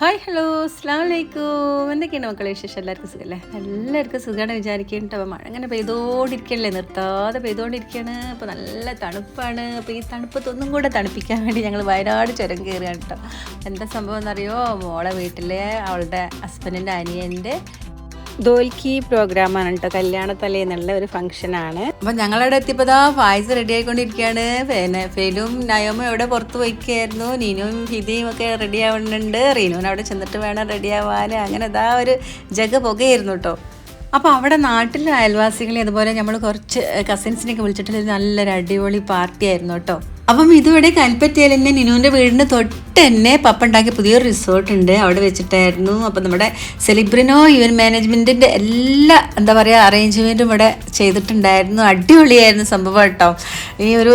Hi hello അസ്സലാമു അലൈക്കും. എന്തൊക്കെയാണ് മക്കളെ വിശേഷം? എല്ലാവർക്കും സുഖമല്ലേ? എല്ലാവർക്കും സുഖമാണ് വിചാരിക്കുന്നുണ്ട്. അപ്പോൾ മഴ അങ്ങനെ പെയ്തുകൊണ്ടിരിക്കുകയല്ലേ, നിർത്താതെ പെയ്തുകൊണ്ടിരിക്കുകയാണ്. അപ്പോൾ നല്ല തണുപ്പാണ്. അപ്പോൾ ഈ തണുപ്പത്തൊന്നും കൂടെ തണുപ്പിക്കാൻ വേണ്ടി ഞങ്ങൾ വയനാട് ചുരം കയറുകയാണ് കേട്ടോ. എന്താ സംഭവം എന്നറിയോ? മോളെ വീട്ടിലെ അവളുടെ ഹസ്ബൻഡിൻ്റെ അനിയൻ്റെ ദോൽക്കി പ്രോഗ്രാമാണ് കേട്ടോ. കല്യാണത്തലേന്നുള്ള ഒരു ഫംഗ്ഷനാണ്. അപ്പം ഞങ്ങളവിടെ എത്തിയപ്പോൾ പായസം റെഡി ആയിക്കൊണ്ടിരിക്കുകയാണ്. പിന്നെ ഫെയിലും നയോമും എവിടെ പുറത്ത് പോയിക്കായിരുന്നു. നീനും ഹിതയും ഒക്കെ റെഡി ആവുന്നുണ്ട്. റീനുവിന് അവിടെ ചെന്നിട്ട് വേണം റെഡി ആവാൻ. അങ്ങനെ ഒരു ജഗ പുകയായിരുന്നു കേട്ടോ. അപ്പോൾ അവിടെ നാട്ടിലെ അയൽവാസികളെ അതുപോലെ നമ്മൾ കുറച്ച് കസിൻസിനെയൊക്കെ വിളിച്ചിട്ടുള്ള നല്ലൊരു അടിപൊളി പാർട്ടി ആയിരുന്നു കേട്ടോ. അപ്പം ഇതിവിടെ കൽപ്പറ്റയിൽ തന്നെ നിനുവിൻ്റെ വീടിന് തൊട്ട് തന്നെ പപ്പ ഉണ്ടാക്കിയ പുതിയൊരു റിസോർട്ട് ഉണ്ട്, അവിടെ വെച്ചിട്ടായിരുന്നു. അപ്പം നമ്മുടെ സെലിബ്രിനോ ഇവൻറ്റ് മാനേജ്മെൻറ്റിൻ്റെ എല്ലാ അറേഞ്ച്മെൻറ്റും ഇവിടെ ചെയ്തിട്ടുണ്ടായിരുന്നു. അടിപൊളിയായിരുന്നു സംഭവം കേട്ടോ. ഈ ഒരു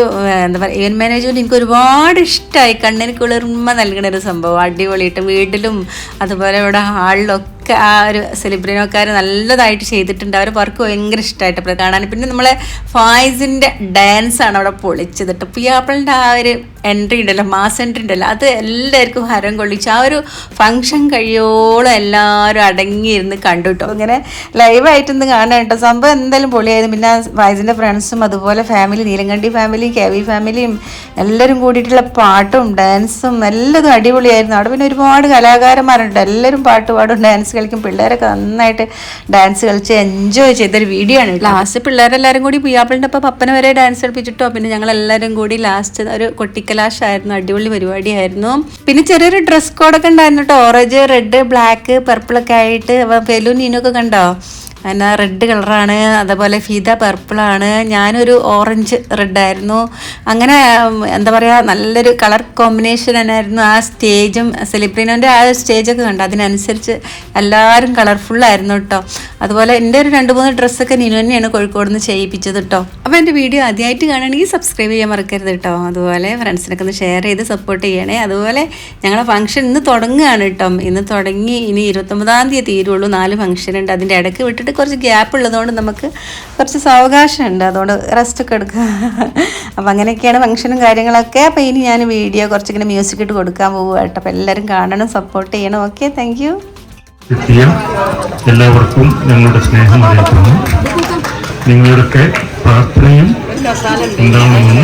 ഇവൻറ്റ് മാനേജ്മെൻറ്റ് എനിക്ക് ഒരുപാട് ഇഷ്ടമായി. കണ്ണിന് കുളിർമ നൽകുന്ന ഒരു സംഭവം. അടിപൊളിയിട്ട് വീട്ടിലും അതുപോലെ ഇവിടെ ഹാളിലൊക്കെ ആ ഒരു സെലിബ്രിനോക്കാർ നല്ലതായിട്ട് ചെയ്തിട്ടുണ്ട്. അവർ വർക്ക് ഭയങ്കര ഇഷ്ടമായിട്ട് അപ്പോൾ കാണാൻ. പിന്നെ നമ്മളെ ഫായിസിൻ്റെ ഡാൻസാണ് അവിടെ പൊളിച്ചതിട്ട്. പിയാപ്പിളിൻ്റെ ആ ഒരു എൻട്രി ഉണ്ടല്ലോ, മാസ് എൻട്രി ഉണ്ടല്ലോ, അത് എല്ലാവർക്കും ഹരം കൊള്ളിച്ചു. ആ ഒരു ഫംഗ്ഷൻ കഴിയോളം എല്ലാവരും അടങ്ങിയിരുന്ന് കണ്ടു കേട്ടോ. ഇങ്ങനെ ലൈവായിട്ടൊന്ന് കാണാൻ കേട്ടോ. സംഭവം എന്തായാലും പൊളിയായിരുന്നു. പിന്നെ ഫായിസിൻ്റെ ഫ്രണ്ട്സും അതുപോലെ ഫാമിലി, നീലങ്കണ്ടി ഫാമിലിയും കെവി ഫാമിലിയും എല്ലാവരും കൂടിയിട്ടുള്ള പാട്ടും ഡാൻസും എല്ലാതും അടിപൊളിയായിരുന്നു. അവിടെ പിന്നെ ഒരുപാട് കലാകാരന്മാരുണ്ട്. എല്ലാവരും പാട്ട് പാടും ഡാൻസ് കളിക്കും. പിള്ളേരൊക്കെ നന്നായിട്ട് ഡാൻസ് കളിച്ച് എൻജോയ് ചെയ്തൊരു വീഡിയോ ആണ്. ലാസ്റ്റ് പിള്ളേരെല്ലാവരും കൂടി പിയാപ്പിളിൻ്റെ ഒപ്പം പപ്പനെ വരെ ഡാൻസ് കളിപ്പിച്ചിട്ടോ. പിന്നെ ഞങ്ങളെല്ലാവരും കൂടി ലാസ്റ്റ് ഒരു കൊട്ടിക്കലാശായിരുന്നു. അടിപൊളി പരിപാടിയായിരുന്നു. പിന്നെ ചെറിയൊരു ഡ്രസ് കോഡൊക്കെ ഉണ്ടായിരുന്നു കേട്ടോ. ഓറഞ്ച്, റെഡ്, ബ്ലാക്ക്, പർപ്പിളൊക്കെ ആയിട്ട്. ഫെലു നീനൊക്കെ കണ്ടോ? പിന്നെ റെഡ് കളറാണ്, അതേപോലെ ഫീത പർപ്പിളാണ്, ഞാനൊരു ഓറഞ്ച് റെഡായിരുന്നു. അങ്ങനെ നല്ലൊരു കളർ കോമ്പിനേഷൻ തന്നെയായിരുന്നു. ആ സ്റ്റേജും സെലിബ്രിനോൻ്റെ ആ സ്റ്റേജൊക്കെ കണ്ടു. അതിനനുസരിച്ച് എല്ലാവരും കളർഫുള്ളായിരുന്നു കേട്ടോ. അതുപോലെ എൻ്റെ ഒരു 2-3 ഡ്രസ്സൊക്കെ നീനു തന്നെയാണ് കോഴിക്കോട് നിന്ന് ചെയ്യിപ്പിച്ചത് കേട്ടോ. അപ്പോൾ എൻ്റെ വീഡിയോ ആദ്യമായിട്ട് കാണുകയാണെങ്കിൽ സബ്സ്ക്രൈബ് ചെയ്യാൻ മറക്കരുത് കേട്ടോ. അതുപോലെ ഫ്രണ്ട്സിനൊക്കെ ഒന്ന് ഷെയർ ചെയ്ത് സപ്പോർട്ട് ചെയ്യണേ. അതുപോലെ ഞങ്ങളെ ഫംഗ്ഷൻ ഇന്ന് തുടങ്ങുകയാണ് കേട്ടോ. ഇന്ന് തുടങ്ങി ഇനി 29-ാം തീയതി തീരുള്ളൂ. 4 ഫംഗ്ഷൻ ഉണ്ട്. അതിൻ്റെ ഇടയ്ക്ക് വിട്ടിട്ട് കുറച്ച് ഗ്യാപ്പ് ഉള്ളതുകൊണ്ട് നമുക്ക് കുറച്ച് സാവകാശമുണ്ട്. അതുകൊണ്ട് റെസ്റ്റൊക്കെ എടുക്കുക. അപ്പം അങ്ങനെയൊക്കെയാണ് ഫംഗ്ഷനും കാര്യങ്ങളൊക്കെ. അപ്പോൾ ഇനി ഞാൻ വീഡിയോ കുറച്ചിങ്ങനെ മ്യൂസിക് ഇട്ട് കൊടുക്കാൻ പോകുക കേട്ടോ. അപ്പോൾ എല്ലാവരും കാണണം, സപ്പോർട്ട് ചെയ്യണം. Okay, thank you. എല്ലാവർക്കും ഞങ്ങളുടെ സ്നേഹം അറിയിക്കുന്നു. നിങ്ങളുടെയൊക്കെ പ്രാർത്ഥനയും ഉണ്ടാവണമെന്ന്